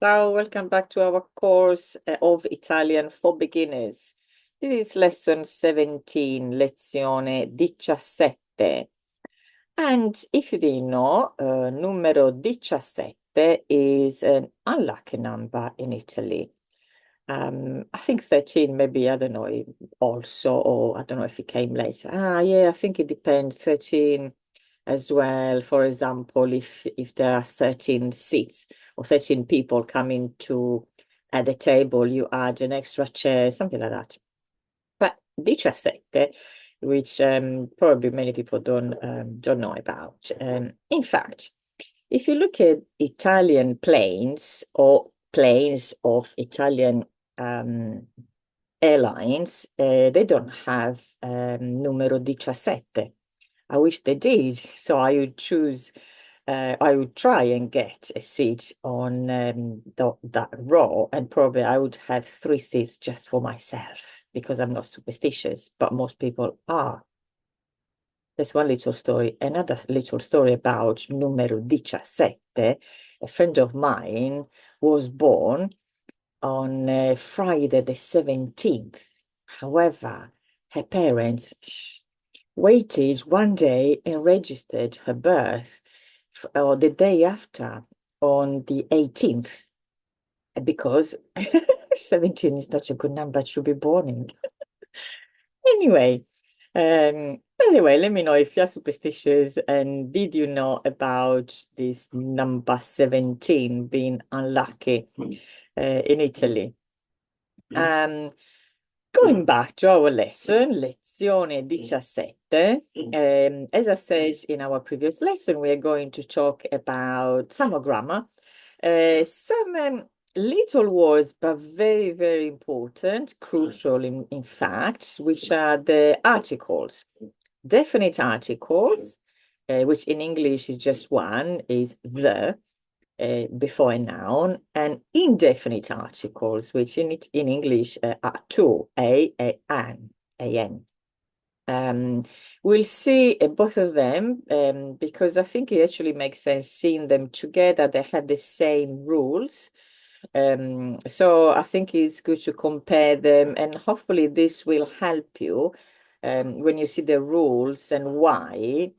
Ciao, welcome back to our course of Italian for beginners. This is lesson 17, lezione 17. And if you didn't know, numero 17 is an unlucky number in Italy. I think 13, maybe, I don't know, also, or I don't know if it came later. Yeah, I think it depends. 13 as well. For example, if there are 13 seats or 13 people coming to at the table, you add an extra chair, something like that. But 17, which probably many people don't know about. In fact, if you look at Italian planes or planes of Italian um, airlines, they don't have numero 17. I wish they did. So I would try and get a seat on that row, and probably I would have three seats just for myself because I'm not superstitious, but most people are. There's one little story, another little story about numero 17. A friend of mine was born on Friday the 17th. However, her parents waited one day and registered her birth or the day after on the 18th because 17 is not a good number to be born in. Anyway, anyway, let me know if you're superstitious and did you know about this number 17 being unlucky in Italy? Um, Going back to our lesson, lezione 17, as I said in our previous lesson, we are going to talk about some grammar, some little words, but very, very important, crucial in fact, which are the articles. Definite articles, which in English is just one, is the before a noun, and indefinite articles, which in English are two, an. We'll see both of them because I think it actually makes sense seeing them together. They have the same rules. So I think it's good to compare them, and hopefully this will help you when you see the rules and why.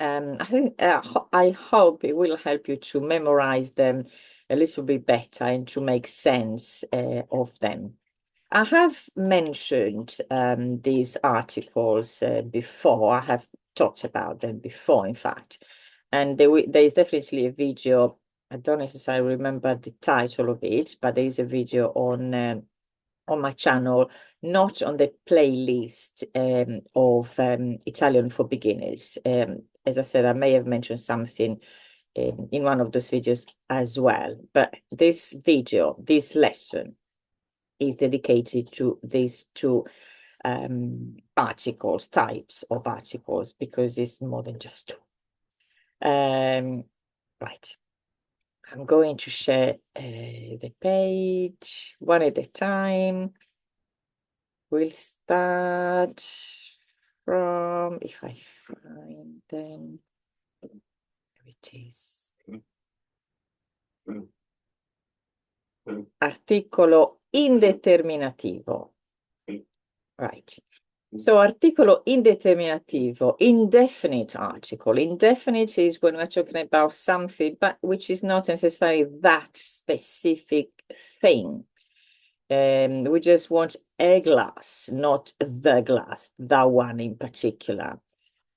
I hope it will help you to memorize them a little bit better and to make sense of them. I have mentioned these articles before. I have talked about them before, in fact. And there is definitely a video. I don't necessarily remember the title of it, but there is a video on my channel, not on the playlist of Italian for beginners. As I said, I may have mentioned something in one of those videos as well. But this video, this lesson, is dedicated to these two articles, types of articles, because it's more than just two. Right. I'm going to share the page one at a time. We'll start from, if I find them, there it is. Articolo indeterminativo. Right. So articolo indeterminativo, indefinite article. Indefinite is when we're talking about something, but which is not necessarily that specific thing. We just want a glass, not the glass, that one in particular.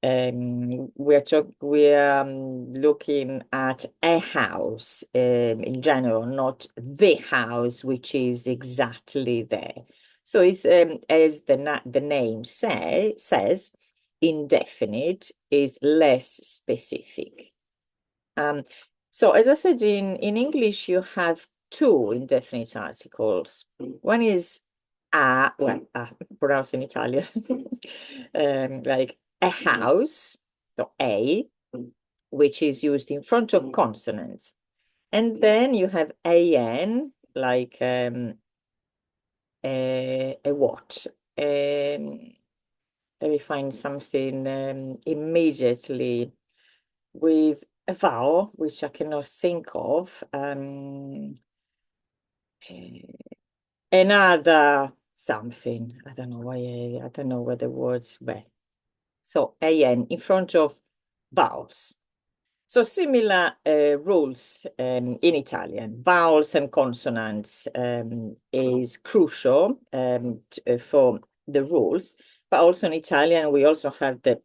We're looking at a house in general, not the house, which is exactly there. So it's as the name says, indefinite is less specific. So as I said, in English, you have two indefinite articles. One is pronounced in Italian, like a house, so a, which is used in front of consonants. And then you have an, like a what? Let me find something immediately with a vowel, which I cannot think of. Another something. I don't know why. I don't know where the words were. So an in front of vowels. So similar rules in Italian. Vowels and consonants is crucial for the rules, but also in Italian we also have the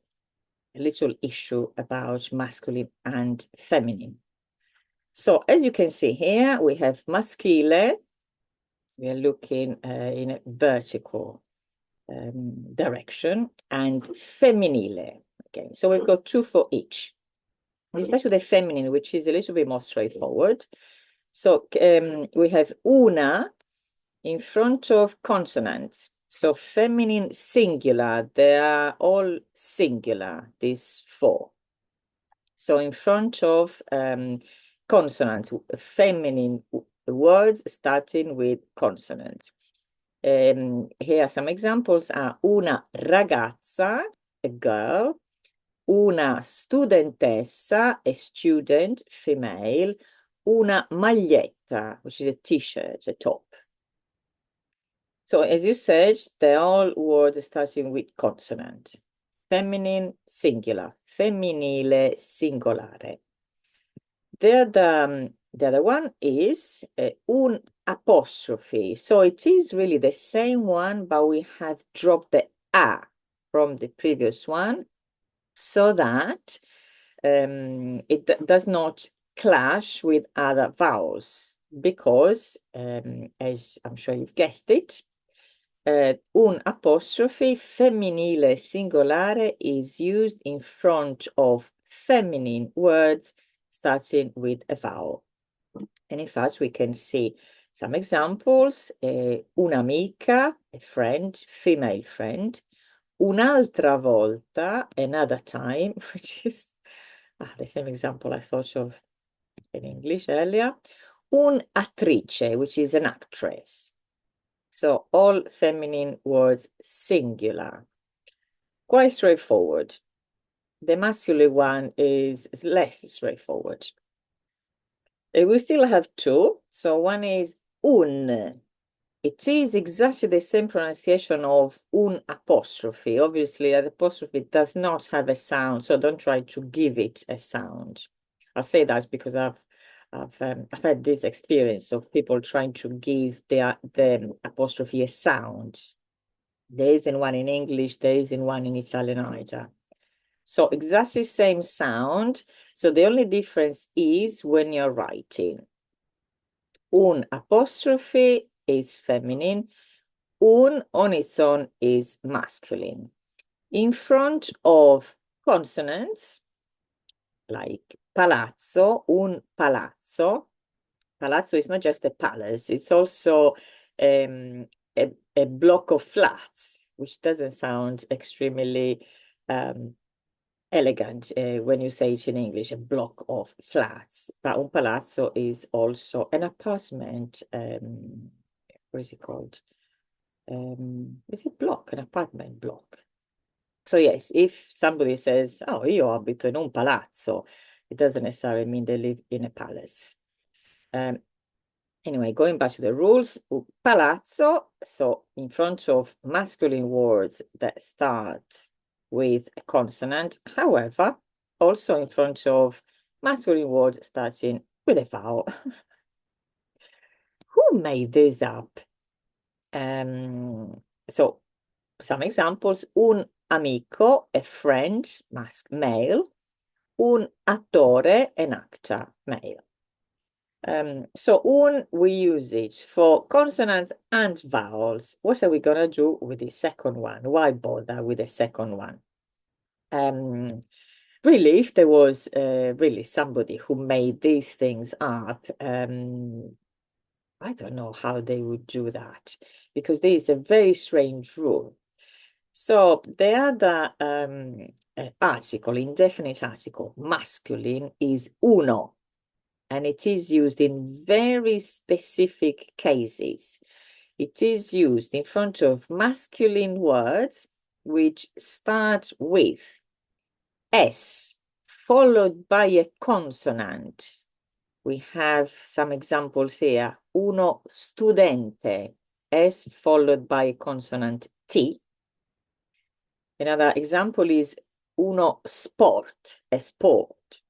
little issue about masculine and feminine. So as you can see here, we have maschile. We are looking in a vertical direction, and femminile. Okay, so we've got two for each. We start with the feminine, which is a little bit more straightforward. So we have una in front of consonants. So feminine singular, they are all singular, these four. So in front of consonants, feminine words starting with consonants. Here are some examples. Una ragazza, a girl. Una studentessa, a student, female. Una maglietta, which is a t-shirt, a top. So as you said, they're all words starting with consonant. Feminine, singular. Femminile, singolare. The other one is un apostrophe. So it is really the same one, but we have dropped the a from the previous one so that it does not clash with other vowels because, as I'm sure you've guessed it, un apostrophe femminile singolare is used in front of feminine words starting with a vowel. And in fact, we can see some examples. Un'amica, a friend, female friend. Un'altra volta, another time, which is the same example I thought of in English earlier. Un'attrice, which is an actress. So all feminine words singular. Quite straightforward. The masculine one is less straightforward. We still have two. So one is un. It is exactly the same pronunciation of un apostrophe. Obviously, an apostrophe does not have a sound, so don't try to give it a sound. I say that because I've had this experience of people trying to give the apostrophe a sound. There isn't one in English, there isn't one in Italian either. So exactly same sound. So the only difference is when you're writing. Un apostrophe is feminine. Un on its own is masculine. In front of consonants, like palazzo, un palazzo. Palazzo is not just a palace, it's also a block of flats, which doesn't sound extremely elegant when you say it in English, a block of flats. But un palazzo is also an apartment. What is it called? Is it block, an apartment block? So yes, if somebody says, oh, io abito in un palazzo, it doesn't necessarily mean they live in a palace. Anyway, going back to the rules, palazzo, so in front of masculine words that start with a consonant, however, also in front of masculine words starting with a vowel. Who made this up? So some examples: un amico, a friend, male; un attore, an actor, male. So we use it for consonants and vowels. What are we gonna do with the second one? Why bother with the second one? Really, if there was really somebody who made these things up, I don't know how they would do that because there is a very strange rule. So the other article, indefinite article, masculine, is uno, and it is used in very specific cases. It is used in front of masculine words which start with S followed by a consonant. We have some examples here. Uno studente, S followed by a consonant T. Another example is uno sport, a sport,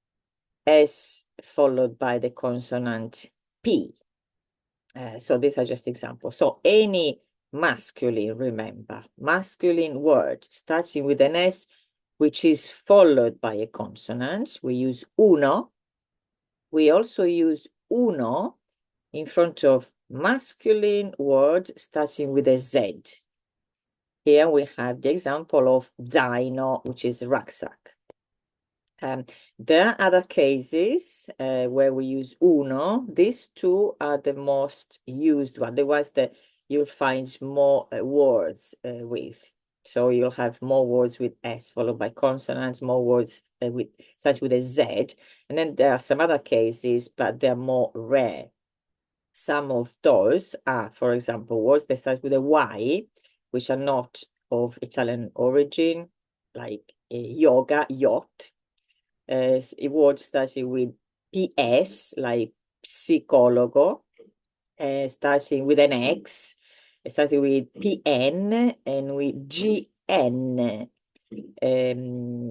S followed by the consonant P. So these are just examples. So any masculine, remember, masculine word starting with an S, which is followed by a consonant, we use uno. We also use uno in front of masculine word starting with a Z. Here we have the example of zaino, which is rucksack. There are other cases where we use uno. These two are the most used one, the ones that you'll find more words with. So you'll have more words with S followed by consonants, more words with starts with a Z. And then there are some other cases, but they're more rare. Some of those are, for example, words that start with a Y, which are not of Italian origin, like yoga, yacht. A word starting with PS, like psicologo, starting with an X, starting with PN and with GN,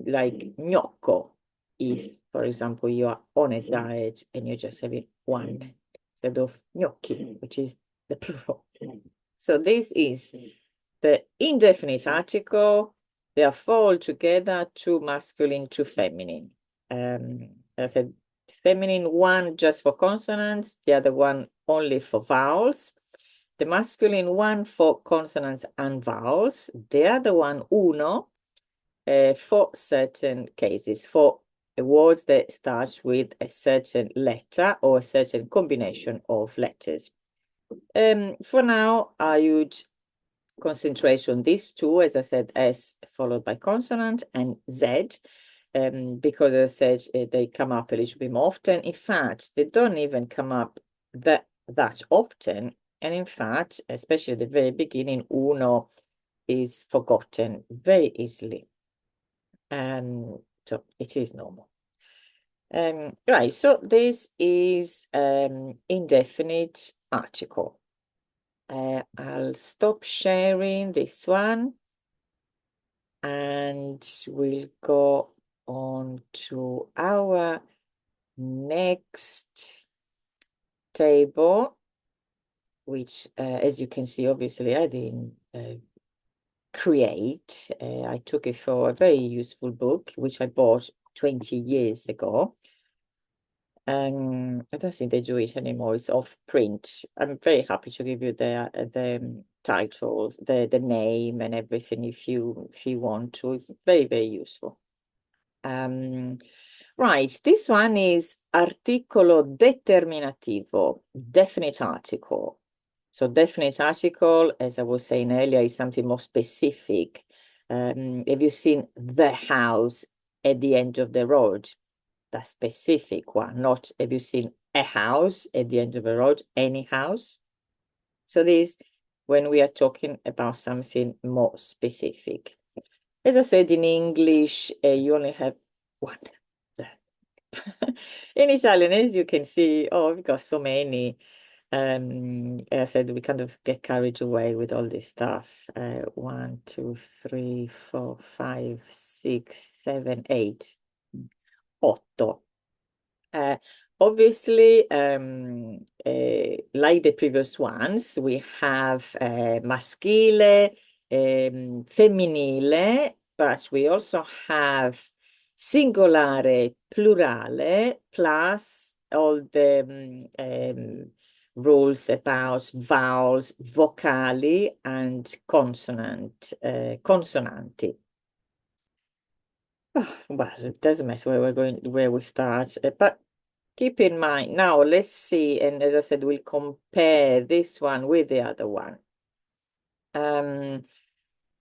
like gnocco, if, for example, you are on a diet and you're just having one instead of gnocchi, which is the plural. So this is the indefinite article. They are four altogether, two masculine, two feminine. I said feminine one just for consonants, the other one only for vowels. The masculine one for consonants and vowels. The other one, uno, for certain cases, for words that start with a certain letter or a certain combination of letters. For now, I would concentrate on these two, as I said, S followed by consonant and Z, because as I said, they come up a little bit more often. In fact, they don't even come up that often. And in fact, especially at the very beginning, uno is forgotten very easily. So it is normal. Right, so this is indefinite article. I'll stop sharing this one and we'll go on to our next table, which, as you can see, obviously I didn't create. I took it for a very useful book, which I bought 20 years ago. I don't think they do it anymore. It's off print. I'm very happy to give you the title, the name and everything if you want to. It's very, very useful. Right, this one is articolo determinativo, definite article. So definite article, as I was saying earlier, is something more specific. Have you seen the house at the end of the road? The specific one, not have you seen a house at the end of a road, any house. So this, when we are talking about something more specific. As I said, in English, you only have one. In Italian, as you can see, oh, we've got so many. As I said, we kind of get carried away with all this stuff. 1, 2, 3, 4, 5, 6, 7, 8, 8. Obviously, like the previous ones, we have maschile, femminile, but we also have singolare, plurale, plus all the rules about vowels, vocali, and consonanti. Well, it doesn't matter where we start, but keep in mind now. Let's see, and as I said, we'll compare this one with the other one.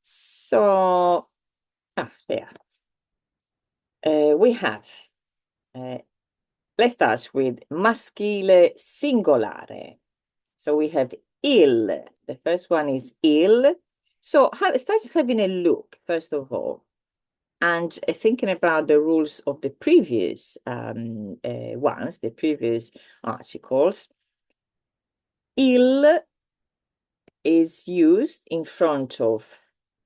So there. We have. Let's start with maschile singolare. So we have il. The first one is il. So start having a look first of all. And thinking about the rules of the previous ones, the previous articles, il is used in front of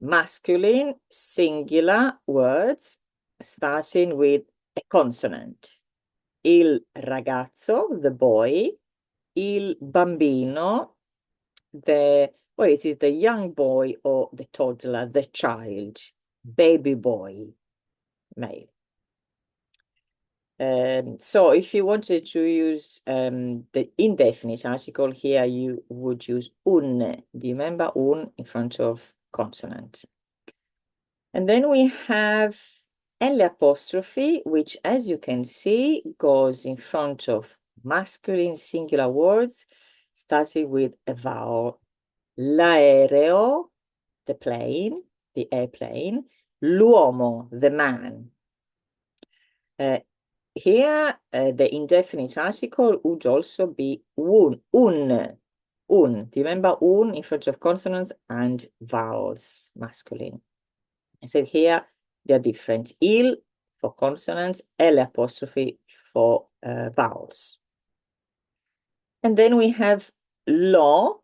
masculine singular words starting with a consonant. Il ragazzo, the boy, il bambino, what is it, the young boy or the toddler, the child, baby boy, male. So if you wanted to use the indefinite article here, you would use un. Do you remember un in front of consonant? And then we have L apostrophe, which, as you can see, goes in front of masculine singular words, starting with a vowel. L'aereo, the plane, the airplane. L'uomo, the man. Here, the indefinite article would also be un. Do you remember un in front of consonants and vowels, masculine? I said here, they're different. Il for consonants, L apostrophe for vowels. And then we have lo.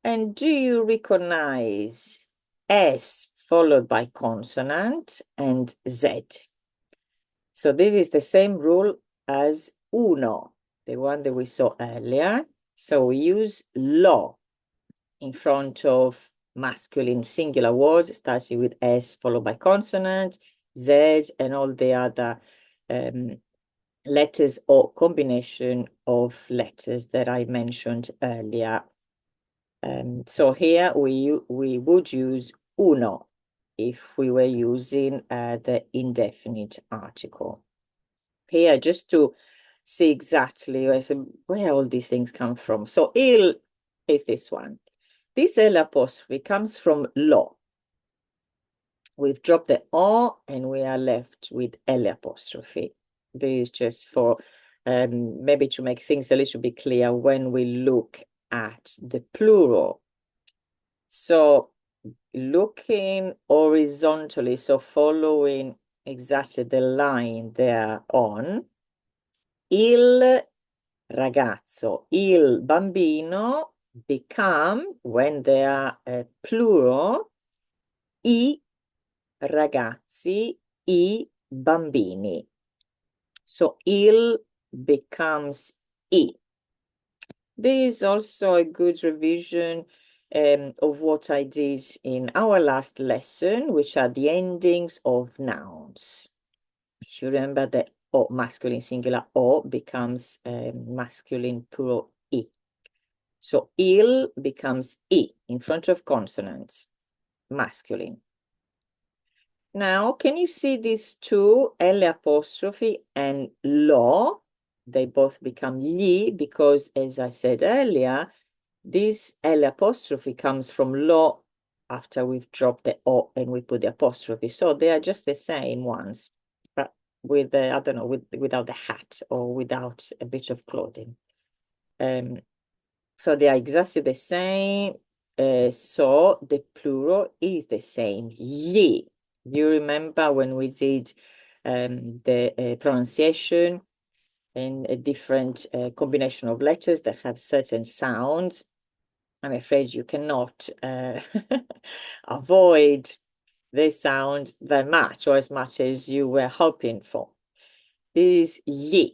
And do you recognize S followed by consonant and Z? So this is the same rule as uno, the one that we saw earlier. So we use lo in front of masculine singular words, starting with S followed by consonant, Z, and all the other letters or combination of letters that I mentioned earlier. So here we would use uno if we were using the indefinite article. Here, just to see exactly where all these things come from. So il is this one. This L apostrophe comes from lo. We've dropped the O and we are left with L apostrophe. This is just for maybe to make things a little bit clear when we look at the plural. So looking horizontally, so following exactly the line there on, il ragazzo, il bambino become, when they are plural, i ragazzi, i bambini. So il becomes i. This is also a good revision of what I did in our last lesson, which are the endings of nouns. If you remember, the o, masculine singular o becomes masculine plural i. So il becomes i in front of consonants, masculine. Now, can you see these two, L apostrophe and lo? They both become li because, as I said earlier, this L apostrophe comes from lo after we've dropped the O and we put the apostrophe. So they are just the same ones, but with the, I don't know, without the hat or without a bit of clothing. So they are exactly the same. So the plural is the same, ye. Do you remember when we did the pronunciation and a different combination of letters that have certain sounds? I'm afraid you cannot avoid this sound very much or as much as you were hoping for. This is ye.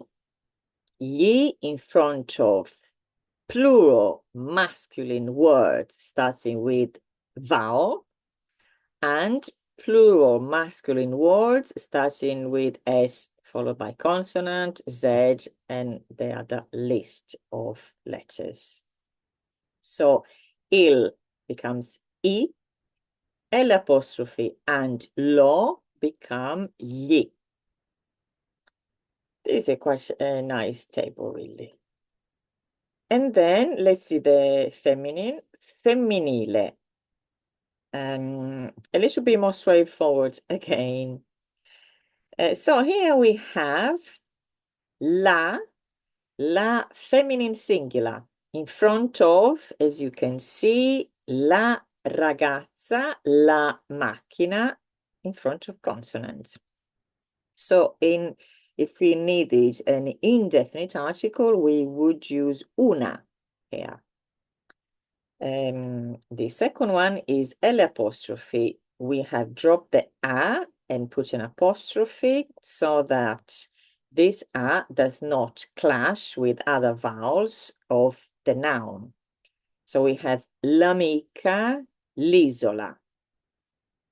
Ye in front of plural masculine words starting with vowel and plural masculine words starting with S followed by consonant, Z, and the other list of letters. So il becomes I, L apostrophe and lo become ye. This is a quite nice table, really. And then let's see the feminine, femminile. A little bit more straightforward again. So here we have la feminine singular in front of, as you can see, la ragazza, la macchina, in front of consonants. So if we needed an indefinite article, we would use una here. The second one is L apostrophe. We have dropped the A and put an apostrophe so that this A does not clash with other vowels of the noun. So we have l'amica, l'isola.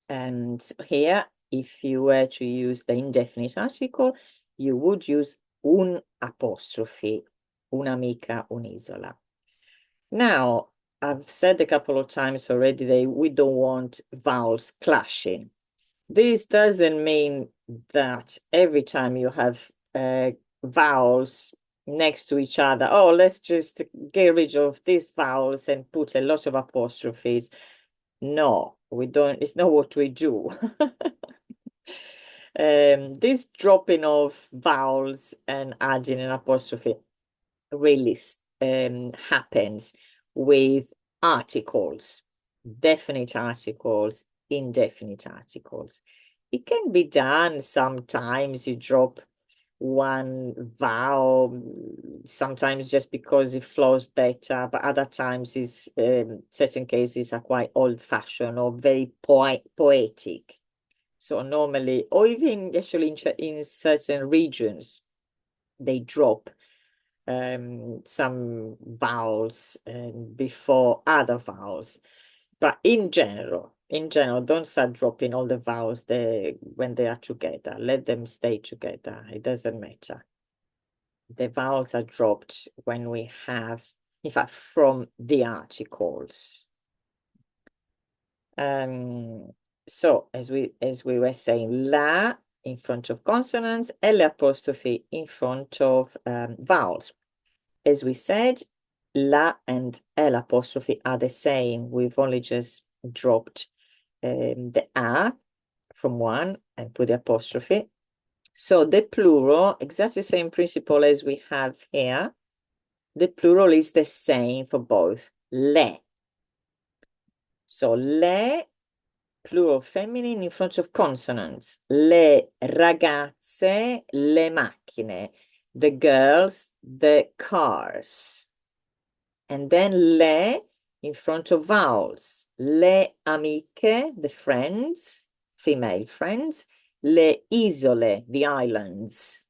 And here, if you were to use the indefinite article, you would use un apostrophe, un'amica, un'isola. Now, I've said a couple of times already that we don't want vowels clashing. This doesn't mean that every time you have vowels next to each other, oh, let's just get rid of these vowels and put a lot of apostrophes. No, we don't. It's not what we do. This dropping of vowels and adding an apostrophe really happens with articles, definite articles, indefinite articles. It can be done sometimes. You drop one vowel, sometimes just because it flows better, but other times is certain cases are quite old-fashioned or very poetic. So normally, or even actually in certain regions, they drop some vowels before other vowels. But in general, don't start dropping all the vowels when they are together. Let them stay together. It doesn't matter. The vowels are dropped when we have, in fact, from the articles. So as we were saying, la in front of consonants, L apostrophe in front of vowels. As we said, la and L apostrophe are the same. We've only just dropped the A from one and put the apostrophe. So the plural, exactly the same principle as we have here. The plural is the same for both. Le. So le, plural feminine in front of consonants. Le ragazze, le macchine. The girls, the cars. And then le in front of vowels. Le amiche, the friends, female friends. Le isole, the islands.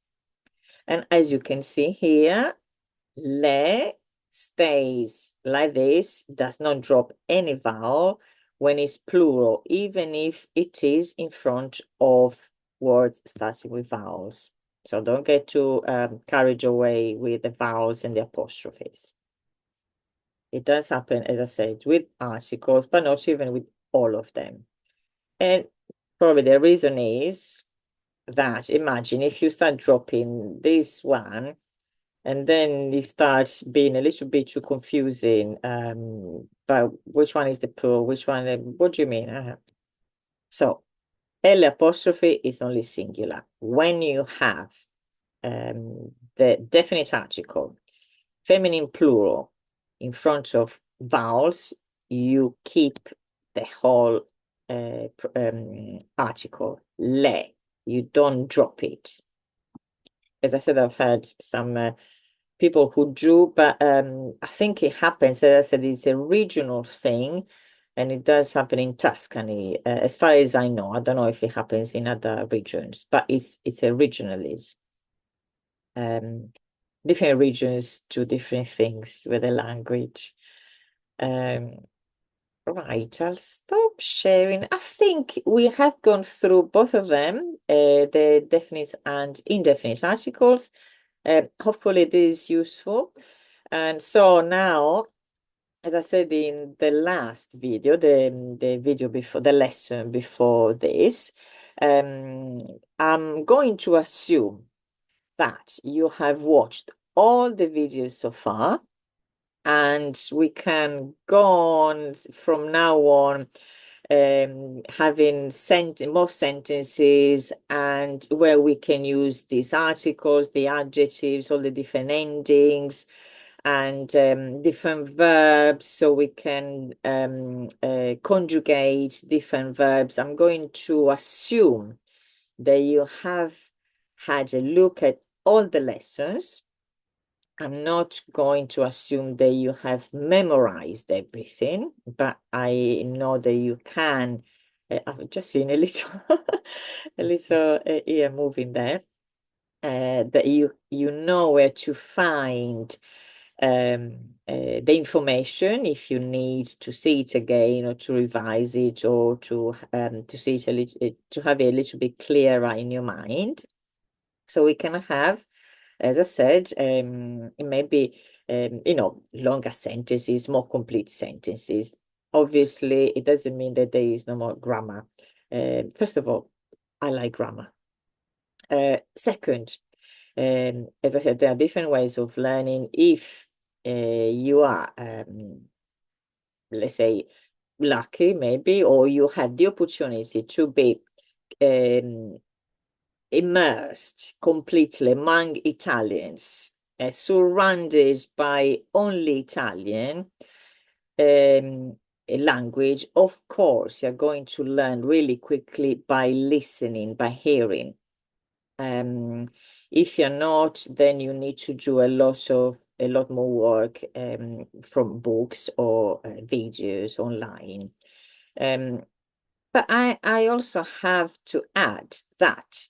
And as you can see here, le stays like this, does not drop any vowel when it's plural, even if it is in front of words starting with vowels. So don't get too carried away with the vowels and the apostrophes. It does happen, as I said, with articles, but not even with all of them. And probably the reason is that, imagine if you start dropping this one, and then it starts being a little bit too confusing. But which one is the plural? Which one? What do you mean? So L apostrophe is only singular. When you have the definite article, feminine plural, in front of vowels, you keep the whole article, le. You don't drop it. As I said, I've had some people who do, but I think it happens, as I said, it's a regional thing, and it does happen in Tuscany, as far as I know. I don't know if it happens in other regions, but it's a regionalism. Different regions do different things with the language. Right, I'll stop sharing. I think we have gone through both of them, the definite and indefinite articles. Hopefully this is useful. And so now, as I said in the last video, the video before the lesson before this, I'm going to assume that you have watched all the videos so far, and we can go on from now on having more sentences, and where we can use these articles, the adjectives, all the different endings, and different verbs, so we can conjugate different verbs. I'm going to assume that you have had a look at all the lessons. I'm not going to assume that you have memorized everything, but I know that you can. I've just seen a little, a little ear moving there. That you know where to find the information if you need to see it again or to revise it or to see it a little to have it a little bit clearer in your mind. So we can have, as I said, it may be longer sentences, more complete sentences. Obviously, it doesn't mean that there is no more grammar. First of all, I like grammar. Second, as I said, there are different ways of learning. If you are, let's say, lucky, maybe, or you have the opportunity to be um, immersed completely among Italians, surrounded by only Italian language, of course, you're going to learn really quickly by listening, by hearing. If you're not, then you need to do a lot more work from books or videos online. But I also have to add that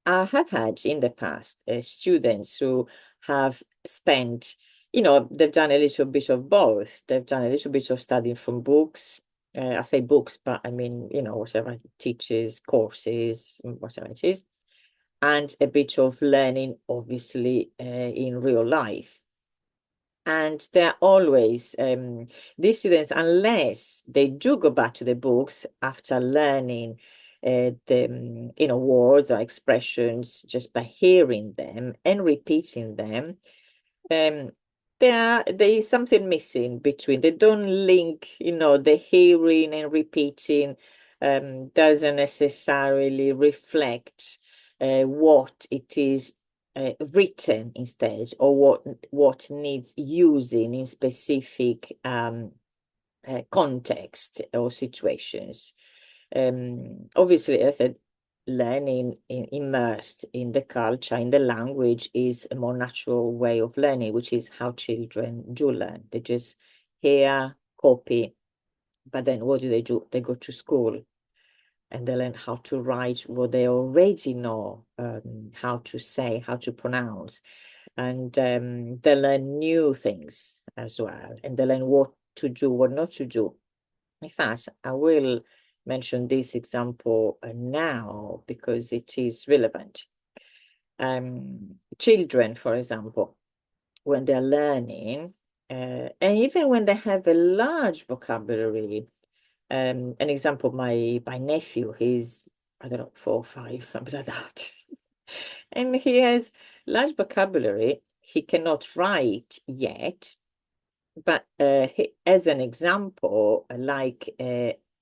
I have had in the past students who have spent, they've done a little bit of both. They've done a little bit of studying from books. I say books, but I mean, whatever teachers, courses, whatever it is, and a bit of learning, obviously, in real life. And they're always, these students, unless they do go back to the books after learning the, words or expressions just by hearing them and repeating them, um, there is something missing between. They don't link, the hearing and repeating doesn't necessarily reflect what it is written instead, or what needs using in specific context or situations. Obviously, as I said, learning immersed in the culture, in the language, is a more natural way of learning, which is how children do learn. They just hear, copy, but then what do? They go to school and they learn how to write what they already know, how to say, how to pronounce, and they learn new things as well, and they learn what to do, what not to do. In fact, I will mention this example now because it is relevant. Children, for example, when they're learning, and even when they have a large vocabulary, an example, my nephew, he's, I don't know, 4 or 5, something like that. And he has large vocabulary. He cannot write yet, but as an example, like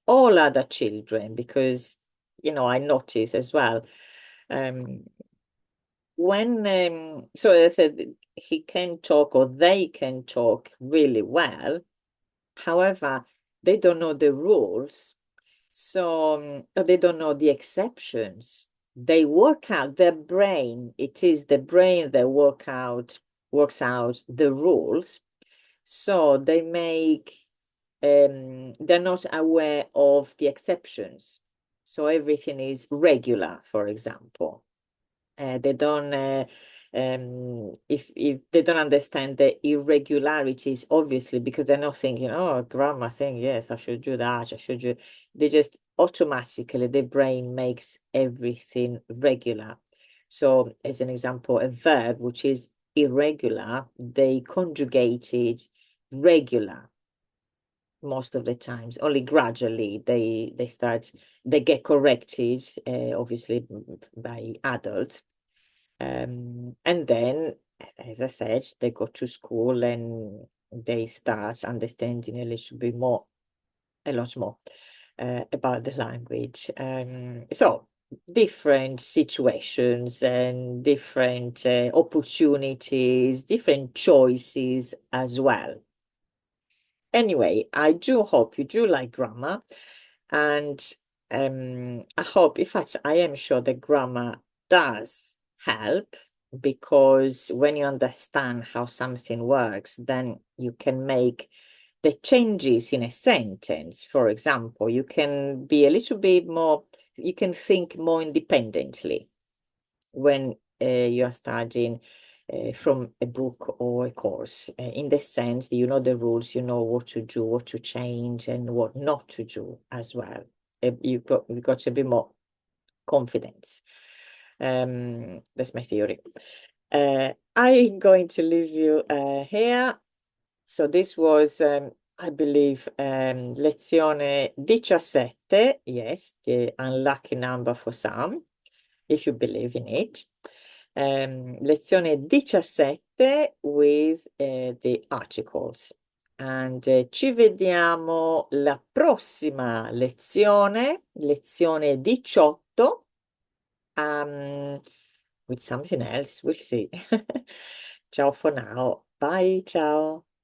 all other children, because, I notice as well, um, so as I said, he can talk or they can talk really well. However, they don't know the rules. So they don't know the exceptions. They work out their brain. It is the brain that works out the rules. So they're not aware of the exceptions. So everything is regular, for example. They don't if they don't understand the irregularities, obviously, because they're not thinking, oh, grammar thing, yes, I should do that, I should do. They just automatically, the brain makes everything regular. So as an example, a verb which is irregular, they conjugated regular most of the times. Only gradually they get corrected, obviously, by adults. And then, as I said, they go to school and they start understanding a lot more about the language. So different situations and different opportunities, different choices as well. Anyway, I do hope you do like grammar, and I hope, in fact, I am sure that grammar does help because when you understand how something works, then you can make the changes in a sentence. For example, you can be a little bit more, you can think more independently when you are studying from a book or a course, in the sense that you know the rules, you know what to do, what to change, and what not to do as well. You got a bit more confidence. That's my theory. I'm going to leave you here. So this was, I believe, lezione 17. Yes, the unlucky number for some, if you believe in it. Lezione 17 with the articles. And ci vediamo la prossima lezione, lezione 18, with something else. We'll see. Ciao for now. Bye. Ciao.